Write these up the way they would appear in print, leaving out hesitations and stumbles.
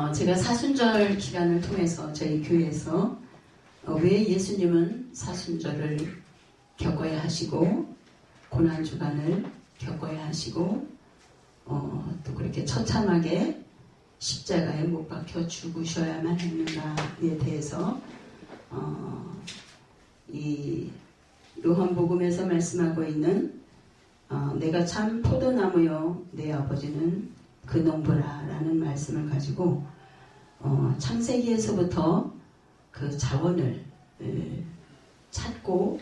제가 사순절 기간을 통해서 저희 교회에서 왜 예수님은 사순절을 겪어야 하시고 고난주간을 겪어야 하시고 또 그렇게 처참하게 십자가에 못 박혀 죽으셔야만 했는가에 대해서 이 요한복음에서 말씀하고 있는 내가 참 포도나무요 내 아버지는 그 농부라 라는 말씀을 가지고 창세기에서부터 그 자원을 찾고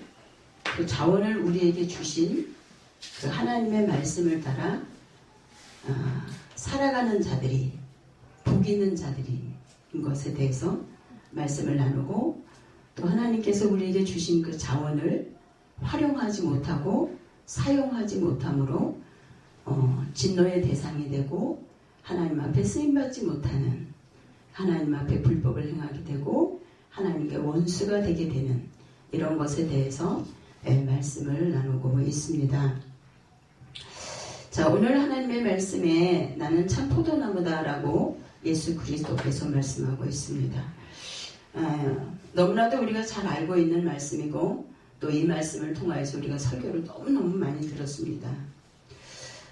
그 자원을 우리에게 주신 그 하나님의 말씀을 따라 살아가는 자들이 복 있는 자들인 것에 대해서 말씀을 나누고 또 하나님께서 우리에게 주신 그 자원을 활용하지 못하고 사용하지 못함으로 진노의 대상이 되고 하나님 앞에 쓰임받지 못하는 하나님 앞에 불법을 행하게 되고 하나님께 원수가 되게 되는 이런 것에 대해서 말씀을 나누고 있습니다. 자, 오늘 하나님의 말씀에 나는 참 포도나무다라고 예수 그리스도께서 말씀하고 있습니다. 너무나도 우리가 잘 알고 있는 말씀이고 또 이 말씀을 통하여서 우리가 설교를 너무너무 많이 들었습니다.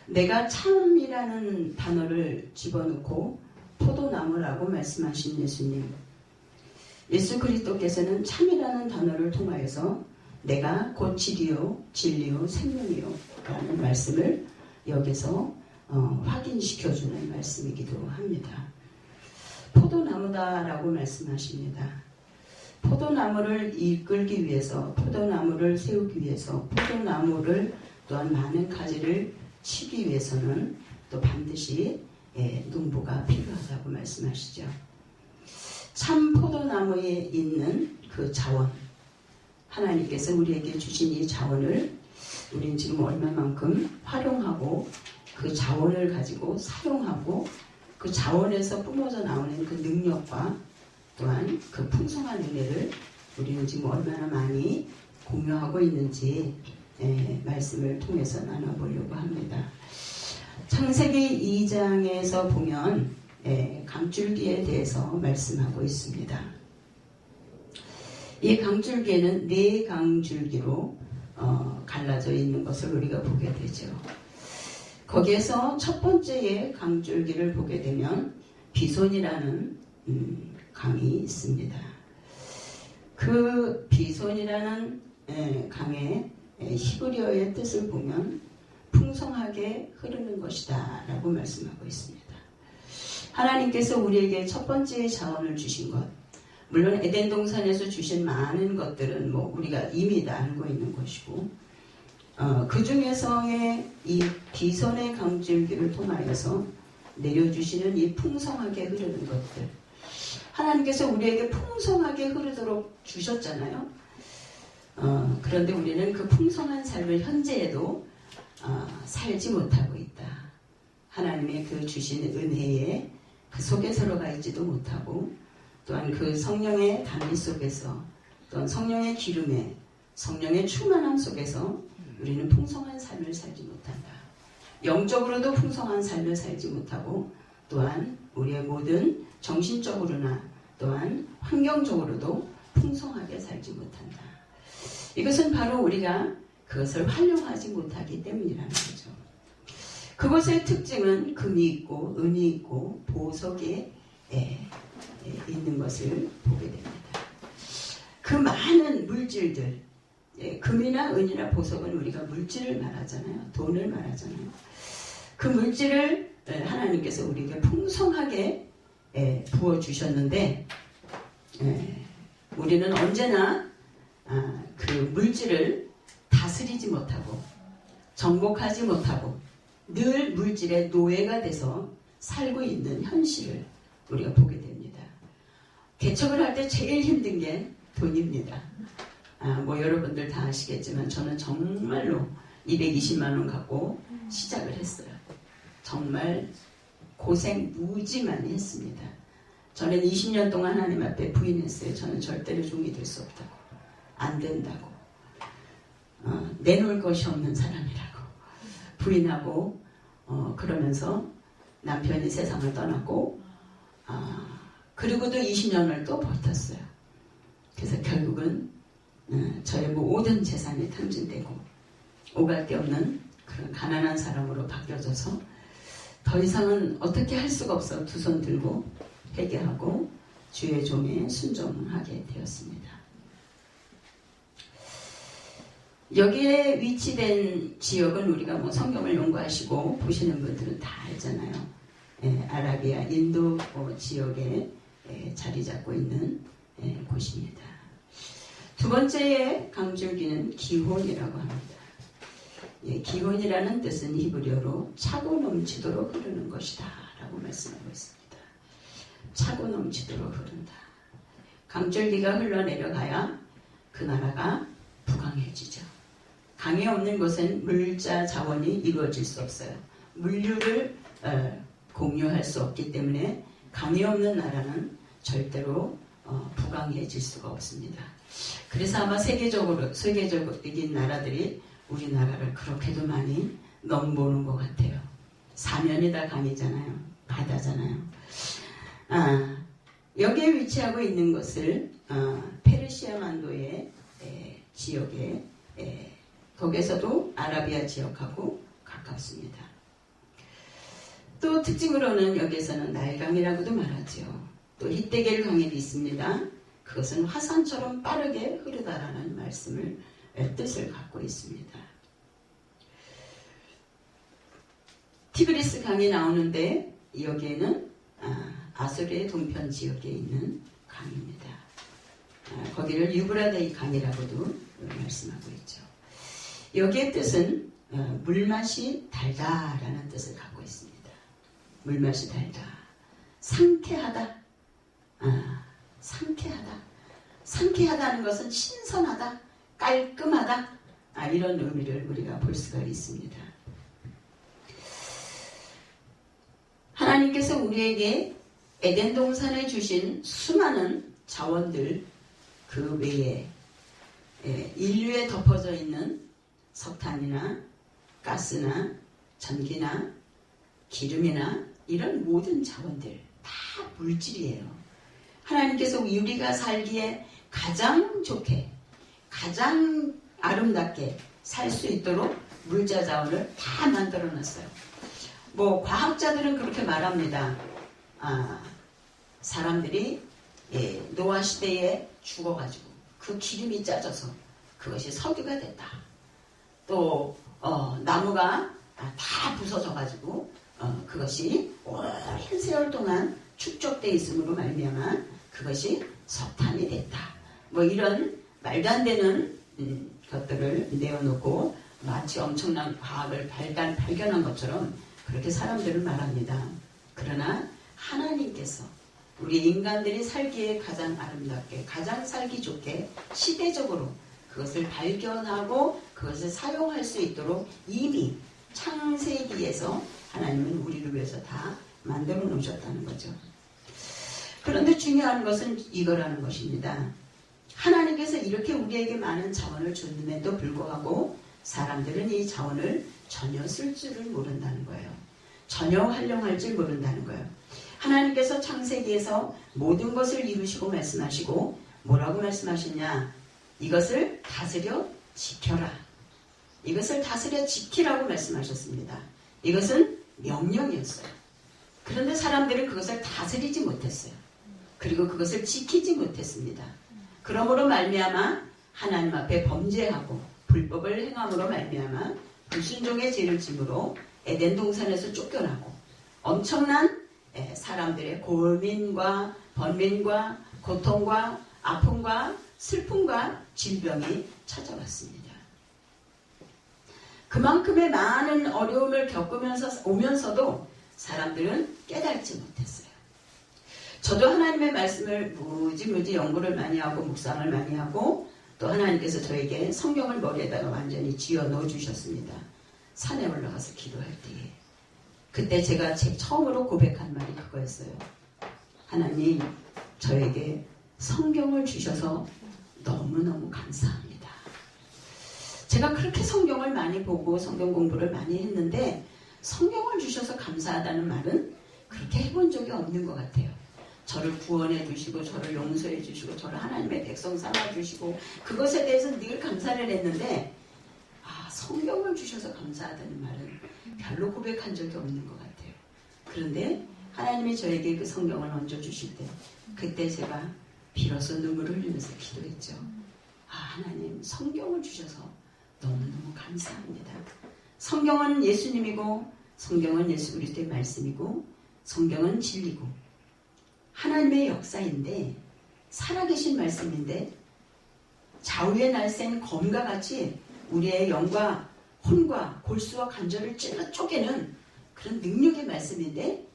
내가 참이라는 단어를 집어넣고 포도나무라고 말씀하신 예수님. 예수 그리스도께서는 참이라는 단어를 통하여서 내가 곧 진리요, 진리요, 생명이요 라는 말씀을 여기서 확인시켜주는 말씀이기도 합니다. 포도나무다라고 말씀하십니다. 포도나무를 이끌기 위해서, 포도나무를 세우기 위해서, 포도나무를 또한 많은 가지를 치기 위해서는 또 반드시 농부가 필요하다고 말씀하시죠. 참 포도나무에 있는 그 자원, 하나님께서 우리에게 주신 이 자원을 우리는 지금 얼마만큼 활용하고 그 자원을 가지고 사용하고 그 자원에서 뿜어져 나오는 그 능력과 또한 그 풍성한 은혜를 우리는 지금 얼마나 많이 공유하고 있는지 말씀을 통해서 나눠보려고 합니다. 창세기 2장에서 보면 강줄기에 대해서 말씀하고 있습니다. 이 강줄기에는 4강줄기로 갈라져 있는 것을 우리가 보게 되죠. 거기에서 첫 번째의 강줄기를 보게 되면 비손이라는 강이 있습니다. 그 비손이라는 강의 히브리어의 뜻을 보면 풍성하게 흐르는 것이다 라고 말씀하고 있습니다. 하나님께서 우리에게 첫 번째 자원을 주신 것, 물론 에덴 동산에서 주신 많은 것들은 우리가 이미 다 알고 있는 것이고 그 중에서의 이 비손의 강줄기를 통하여서 내려주시는 이 풍성하게 흐르는 것들, 하나님께서 우리에게 풍성하게 흐르도록 주셨잖아요. 그런데 우리는 그 풍성한 삶을 현재에도 살지 못하고 있다. 하나님의 그 주신 은혜에 그 속에 들어가 있지도 못하고 또한 그 성령의 단비 속에서 또한 성령의 기름에 성령의 충만함 속에서 우리는 풍성한 삶을 살지 못한다. 영적으로도 풍성한 삶을 살지 못하고 또한 우리의 모든 정신적으로나 또한 환경적으로도 풍성하게 살지 못한다. 이것은 바로 우리가 그것을 활용하지 못하기 때문이라는 거죠. 그것의 특징은 금이 있고 은이 있고 보석에 있는 것을 보게 됩니다. 그 많은 물질들, 금이나 은이나 보석은 우리가 물질을 말하잖아요. 돈을 말하잖아요. 그 물질을 하나님께서 우리에게 풍성하게 부어주셨는데 우리는 언제나 그 물질을 다스리지 못하고 정복하지 못하고 늘 물질의 노예가 돼서 살고 있는 현실을 우리가 보게 됩니다. 개척을 할 때 제일 힘든 게 돈입니다. 여러분들 다 아시겠지만 저는 정말로 220만 원 갖고 시작을 했어요. 정말 고생 무지 많이 했습니다. 저는 20년 동안 하나님 앞에 부인했어요. 저는 절대로 종이 될 수 없다고. 안 된다고. 내놓을 것이 없는 사람이라고. 부인하고 그러면서 남편이 세상을 떠났고 그리고도 20년을 또 버텼어요. 그래서 결국은 저의 모든 재산이 탕진되고 오갈 데 없는 그런 가난한 사람으로 바뀌어져서 더 이상은 어떻게 할 수가 없어 두 손 들고 회개하고 주의 종에 순종하게 되었습니다. 여기에 위치된 지역은 우리가 뭐 성경을 연구하시고 보시는 분들은 다 알잖아요. 아라비아 인도 지역에 자리 잡고 있는 곳입니다. 두 번째의 강줄기는 기혼이라고 합니다. 기혼이라는 뜻은 히브리어로 차고 넘치도록 흐르는 것이다 라고 말씀하고 있습니다. 차고 넘치도록 흐른다. 강줄기가 흘러내려가야 그 나라가 부강해지죠. 강이 없는 곳은 물자 자원이 이루어질 수 없어요. 물류를 공유할 수 없기 때문에 강이 없는 나라는 절대로 부강해질 수가 없습니다. 그래서 아마 세계적인 나라들이 우리나라를 그렇게도 많이 넘보는 것 같아요. 사면이 다 강이잖아요. 바다잖아요. 여기에 위치하고 있는 것을 페르시아 만도의 지역에 거기에서도 아라비아 지역하고 가깝습니다. 또 특징으로는 여기에서는 나일강이라고도 말하죠. 또 히데겔 강이 있습니다. 그것은 화산처럼 빠르게 흐르다라는 말씀을 뜻을 갖고 있습니다. 티그리스 강이 나오는데 여기에는 아수르의 동편 지역에 있는 강입니다. 거기를 유브라데이 강이라고도 말씀하고 있죠. 여기의 뜻은 물맛이 달다라는 뜻을 갖고 있습니다. 물맛이 달다. 상쾌하다. 상쾌하다. 상쾌하다는 것은 신선하다. 깔끔하다. 이런 의미를 우리가 볼 수가 있습니다. 하나님께서 우리에게 에덴 동산에 주신 수많은 자원들 그 외에 인류에 덮어져 있는 석탄이나 가스나 전기나 기름이나 이런 모든 자원들 다 물질이에요. 하나님께서 우리가 살기에 가장 좋게 가장 아름답게 살 수 있도록 물자 자원을 다 만들어 놨어요. 뭐 과학자들은 그렇게 말합니다. 사람들이 노아 시대에 죽어가지고 그 기름이 짜져서 그것이 석유가 됐다. 또 나무가 다 부서져가지고 그것이 오랜 세월 동안 축적되어 있음으로 말미암아 그것이 석탄이 됐다. 뭐 이런 말도 안 되는 것들을 내어놓고 마치 엄청난 과학을 발견한 것처럼 그렇게 사람들은 말합니다. 그러나 하나님께서 우리 인간들이 살기에 가장 아름답게 가장 살기 좋게 시대적으로 그것을 발견하고 그것을 사용할 수 있도록 이미 창세기에서 하나님은 우리를 위해서 다 만들어 놓으셨다는 거죠. 그런데 중요한 것은 이거라는 것입니다. 하나님께서 이렇게 우리에게 많은 자원을 줬음에도 불구하고 사람들은 이 자원을 전혀 쓸 줄을 모른다는 거예요. 전혀 활용할 줄 모른다는 거예요. 하나님께서 창세기에서 모든 것을 이루시고 말씀하시고 뭐라고 말씀하셨냐? 이것을 다스려 지켜라. 이것을 다스려 지키라고 말씀하셨습니다. 이것은 명령이었어요. 그런데 사람들은 그것을 다스리지 못했어요. 그리고 그것을 지키지 못했습니다. 그러므로 말미암아 하나님 앞에 범죄하고 불법을 행함으로 말미암아 불순종의 죄를 짐으로 에덴 동산에서 쫓겨나고 엄청난 사람들의 고민과 번민과 고통과 아픔과 슬픔과 질병이 찾아왔습니다. 그만큼의 많은 어려움을 오면서도 사람들은 깨달지 못했어요. 저도 하나님의 말씀을 무지무지 연구를 많이 하고 묵상을 많이 하고 또 하나님께서 저에게 성경을 머리에다가 완전히 쥐어 넣어주셨습니다. 산에 올라가서 기도할 때에 그때 제가 처음으로 고백한 말이 그거였어요. 하나님, 저에게 성경을 주셔서 너무너무 감사합니다. 제가 그렇게 성경을 많이 보고 성경 공부를 많이 했는데 성경을 주셔서 감사하다는 말은 그렇게 해본 적이 없는 것 같아요. 저를 구원해 주시고 저를 용서해 주시고 저를 하나님의 백성 삼아 주시고 그것에 대해서 늘 감사를 했는데 성경을 주셔서 감사하다는 말은 별로 고백한 적이 없는 것 같아요. 그런데 하나님이 저에게 그 성경을 얹어주실 때 그때 제가 비로소 눈물을 흘리면서 기도했죠. 하나님 성경을 주셔서 너무너무 감사합니다. 성경은 예수님이고 성경은 예수 그리스도의 말씀이고 성경은 진리고 하나님의 역사인데 살아계신 말씀인데 좌우의 날쌘 검과 같이 우리의 영과 혼과 골수와 관절을 찔러 쪼개는 그런 능력의 말씀인데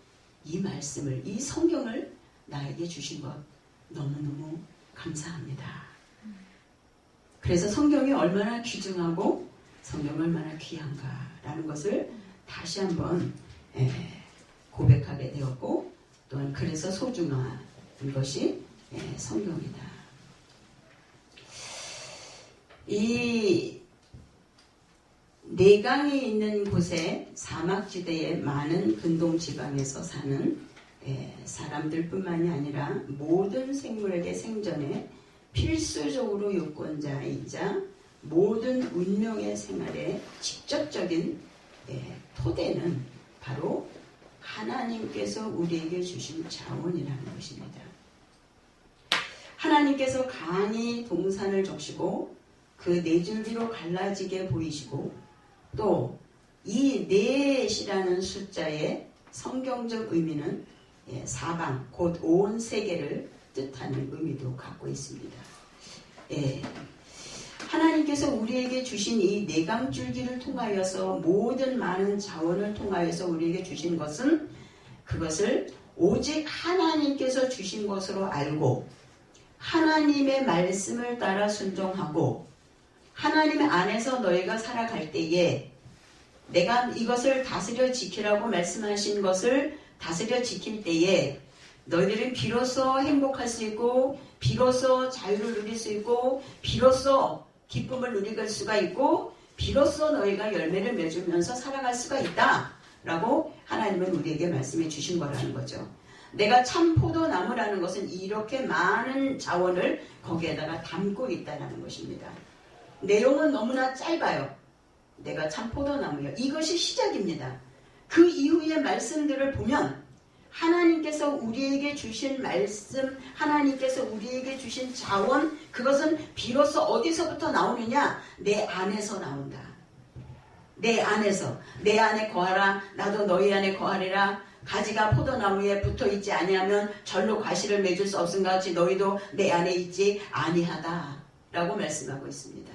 이 말씀을 이 성경을 나에게 주신 것 너무너무 감사합니다. 그래서 성경이 얼마나 귀중하고 성경이 얼마나 귀한가라는 것을 다시 한번 고백하게 되었고 또한 그래서 소중한 것이 성경이다. 이 내강이 있는 곳에 사막지대에 많은 근동지방에서 사는 사람들뿐만이 아니라 모든 생물에게 생전에 필수적으로 유권자이자 모든 운명의 생활에 직접적인 토대는 바로 하나님께서 우리에게 주신 자원이라는 것입니다. 하나님께서 강이 동산을 적시고 그 네 줄기로 갈라지게 보이시고 또 이 넷이라는 숫자의 성경적 의미는 사방 곧 온 세계를 뜻하는 의미도 갖고 있습니다. 하나님께서 우리에게 주신 이 내강줄기를 통하여서 모든 많은 자원을 통하여서 우리에게 주신 것은 그것을 오직 하나님께서 주신 것으로 알고 하나님의 말씀을 따라 순종하고 하나님 안에서 너희가 살아갈 때에 내가 이것을 다스려 지키라고 말씀하신 것을 다스려 지킬 때에 너희들은 비로소 행복할 수 있고 비로소 자유를 누릴 수 있고 비로소 기쁨을 누릴 수가 있고 비로소 너희가 열매를 맺으면서 살아갈 수가 있다 라고 하나님은 우리에게 말씀해 주신 거라는 거죠. 내가 참 포도나무라는 것은 이렇게 많은 자원을 거기에다가 담고 있다는 것입니다. 내용은 너무나 짧아요. 내가 참 포도나무요. 이것이 시작입니다. 그 이후의 말씀들을 보면 하나님께서 우리에게 주신 말씀, 하나님께서 우리에게 주신 자원, 그것은 비로소 어디서부터 나오느냐? 내 안에서 나온다. 내 안에서. 내 안에 거하라. 나도 너희 안에 거하리라. 가지가 포도나무에 붙어있지 아니하면 절로 과실을 맺을 수 없음 같이 너희도 내 안에 있지 아니하다. 라고 말씀하고 있습니다.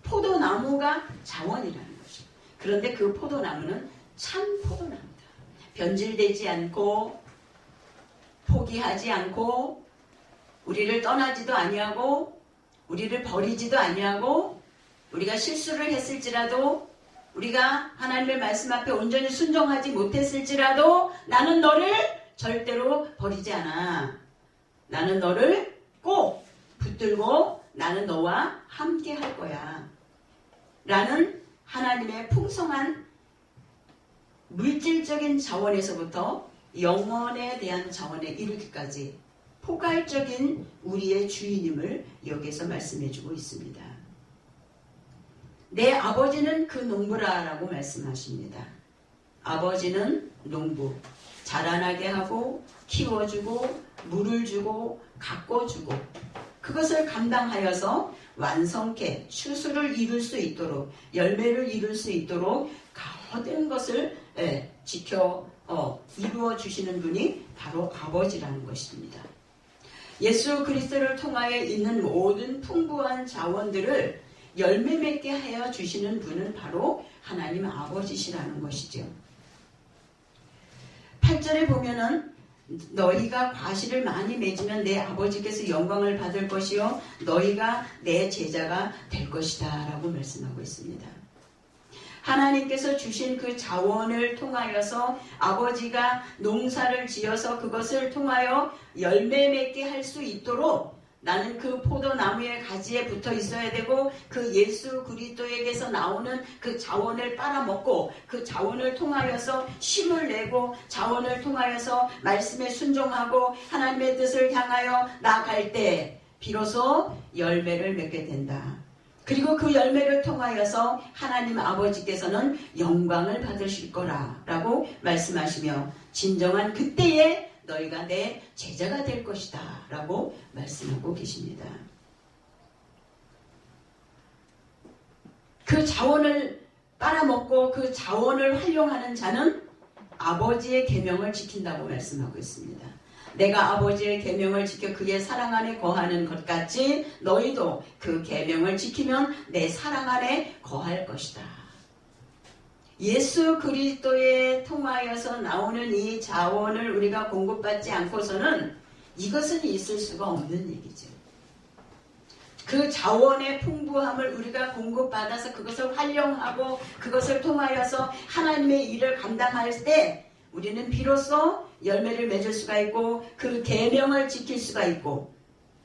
포도나무가 자원이라는 것이죠. 그런데 그 포도나무는 참 포도나무다. 변질되지 않고 포기하지 않고 우리를 떠나지도 아니하고 우리를 버리지도 아니하고 우리가 실수를 했을지라도 우리가 하나님의 말씀 앞에 온전히 순종하지 못했을지라도 나는 너를 절대로 버리지 않아. 나는 너를 꼭 붙들고 나는 너와 함께 할 거야. 라는 하나님의 풍성한 물질적인 자원에서부터 영혼에 대한 자원에 이르기까지 포괄적인 우리의 주인임을 여기에서 말씀해주고 있습니다. 내 아버지는 그 농부라 라고 말씀하십니다. 아버지는 농부, 자라나게 하고 키워주고 물을 주고 가꿔주고 그것을 감당하여서 완성케 추수를 이룰 수 있도록 열매를 이룰 수 있도록 모든 것을 이루어 주시는 분이 바로 아버지라는 것입니다. 예수 그리스도를 통하여 있는 모든 풍부한 자원들을 열매 맺게 하여 주시는 분은 바로 하나님 아버지시라는 것이죠. 8절에 보면은 너희가 과실을 많이 맺으면 내 아버지께서 영광을 받을 것이요 너희가 내 제자가 될 것이다 라고 말씀하고 있습니다. 하나님께서 주신 그 자원을 통하여서 아버지가 농사를 지어서 그것을 통하여 열매 맺게 할 수 있도록 나는 그 포도나무의 가지에 붙어 있어야 되고 그 예수 그리스도에게서 나오는 그 자원을 빨아먹고 그 자원을 통하여서 힘을 내고 자원을 통하여서 말씀에 순종하고 하나님의 뜻을 향하여 나아갈 때 비로소 열매를 맺게 된다. 그리고 그 열매를 통하여서 하나님 아버지께서는 영광을 받으실 거라라고 말씀하시며 진정한 그때에 너희가 내 제자가 될 것이다 라고 말씀하고 계십니다. 그 자원을 빨아먹고 그 자원을 활용하는 자는 아버지의 계명을 지킨다고 말씀하고 있습니다. 내가 아버지의 계명을 지켜 그의 사랑 안에 거하는 것 같이 너희도 그 계명을 지키면 내 사랑 안에 거할 것이다. 예수 그리스도에 통하여서 나오는 이 자원을 우리가 공급받지 않고서는 이것은 있을 수가 없는 얘기죠. 그 자원의 풍부함을 우리가 공급받아서 그것을 활용하고 그것을 통하여서 하나님의 일을 감당할 때 우리는 비로소 열매를 맺을 수가 있고 그 계명을 지킬 수가 있고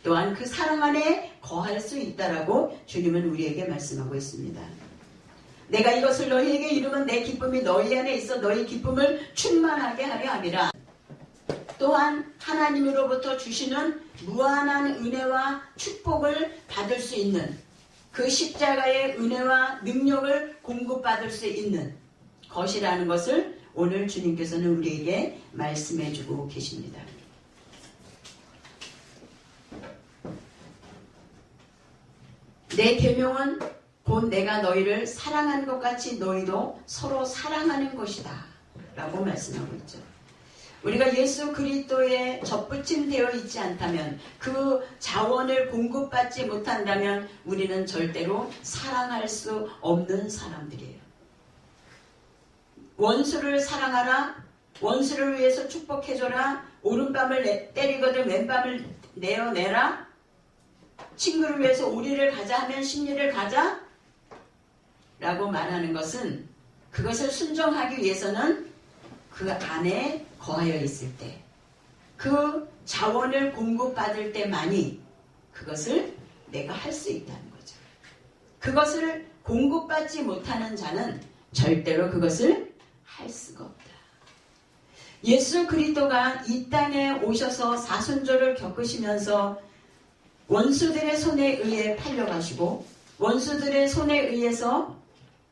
또한 그 사랑 안에 거할 수 있다라고 주님은 우리에게 말씀하고 있습니다. 내가 이것을 너희에게 이루면 내 기쁨이 너희 안에 있어 너희 기쁨을 충만하게 하려 함이라. 또한 하나님으로부터 주시는 무한한 은혜와 축복을 받을 수 있는 그 십자가의 은혜와 능력을 공급받을 수 있는 것이라는 것을 오늘 주님께서는 우리에게 말씀해주고 계십니다. 내 계명은 곧 내가 너희를 사랑한 것 같이 너희도 서로 사랑하는 것이다 라고 말씀하고 있죠. 우리가 예수 그리스도에 접붙임되어 있지 않다면 그 자원을 공급받지 못한다면 우리는 절대로 사랑할 수 없는 사람들이에요. 원수를 사랑하라. 원수를 위해서 축복해줘라. 오른밤을 때리거든 왼밤을 내어내라. 친구를 위해서 우리를 가자 하면 심리를 가자 라고 말하는 것은 그것을 순종하기 위해서는 그 안에 거하여 있을 때 그 자원을 공급받을 때만이 그것을 내가 할 수 있다는 거죠. 그것을 공급받지 못하는 자는 절대로 그것을 할 수가 없다. 예수 그리스도가 이 땅에 오셔서 사순절을 겪으시면서 원수들의 손에 의해 팔려가시고 원수들의 손에 의해서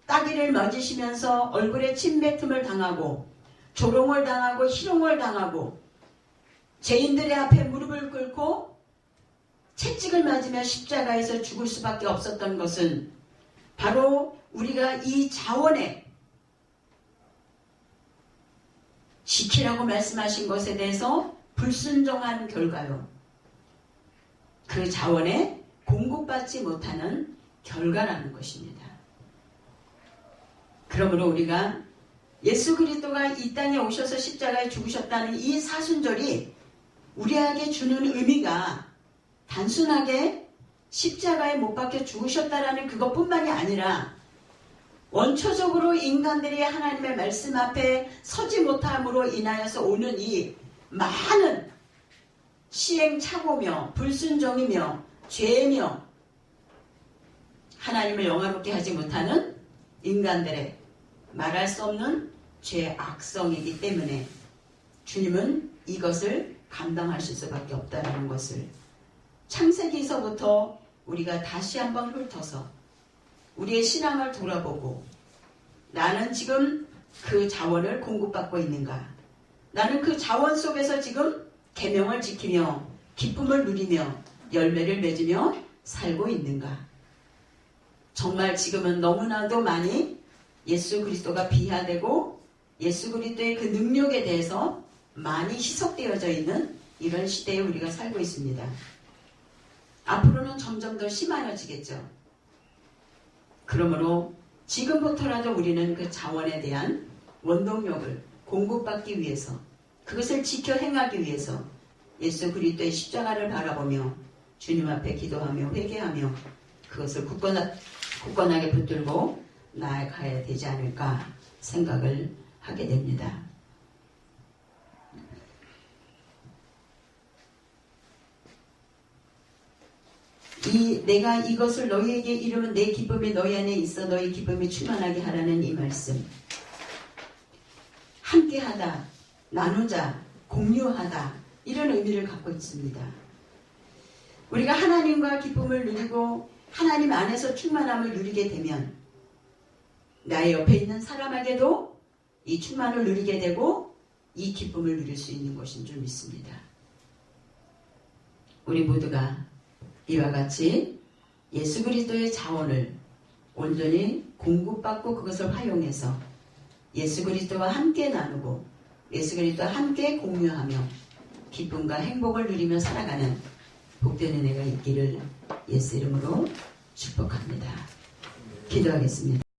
따귀를 맞으시면서 얼굴에 침뱉음을 당하고 조롱을 당하고 희롱을 당하고 죄인들의 앞에 무릎을 꿇고 채찍을 맞으며 십자가에서 죽을 수밖에 없었던 것은 바로 우리가 이 자원에 지키라고 말씀하신 것에 대해서 불순종한 결과요. 그 자원에 공급받지 못하는 결과라는 것입니다. 그러므로 우리가 예수 그리스도가 이 땅에 오셔서 십자가에 죽으셨다는 이 사순절이 우리에게 주는 의미가 단순하게 십자가에 못 박혀 죽으셨다라는 그것뿐만이 아니라 원초적으로 인간들이 하나님의 말씀 앞에 서지 못함으로 인하여서 오는 이 많은 시행착오며 불순종이며 죄며 하나님을 영화롭게 하지 못하는 인간들의 말할 수 없는 죄 악성이기 때문에 주님은 이것을 감당하실 수밖에 없다는 것을 창세기에서부터 우리가 다시 한번 훑어서 우리의 신앙을 돌아보고 나는 지금 그 자원을 공급받고 있는가? 나는 그 자원 속에서 지금 계명을 지키며 기쁨을 누리며 열매를 맺으며 살고 있는가? 정말 지금은 너무나도 많이 예수 그리스도가 비하되고 예수 그리스도의 그 능력에 대해서 많이 희석되어져 있는 이런 시대에 우리가 살고 있습니다. 앞으로는 점점 더 심해지겠죠. 그러므로 지금부터라도 우리는 그 자원에 대한 원동력을 공급받기 위해서 그것을 지켜 행하기 위해서 예수 그리스도의 십자가를 바라보며 주님 앞에 기도하며 회개하며 그것을 굳건하게 붙들고 나아가야 되지 않을까 생각을 하게 됩니다. 내가 이것을 너희에게 이루면 내 기쁨이 너희 안에 있어 너희 기쁨이 충만하게 하라는 이 말씀. 함께하다, 나누자, 공유하다 이런 의미를 갖고 있습니다. 우리가 하나님과 기쁨을 누리고 하나님 안에서 충만함을 누리게 되면 나의 옆에 있는 사람에게도 이 충만을 누리게 되고 이 기쁨을 누릴 수 있는 것인 줄 믿습니다. 우리 모두가 이와 같이 예수 그리스도의 자원을 온전히 공급받고 그것을 활용해서 예수 그리스도와 함께 나누고 예수 그리스도와 함께 공유하며 기쁨과 행복을 누리며 살아가는 복된 은혜가 있기를 예수 이름으로 축복합니다. 기도하겠습니다.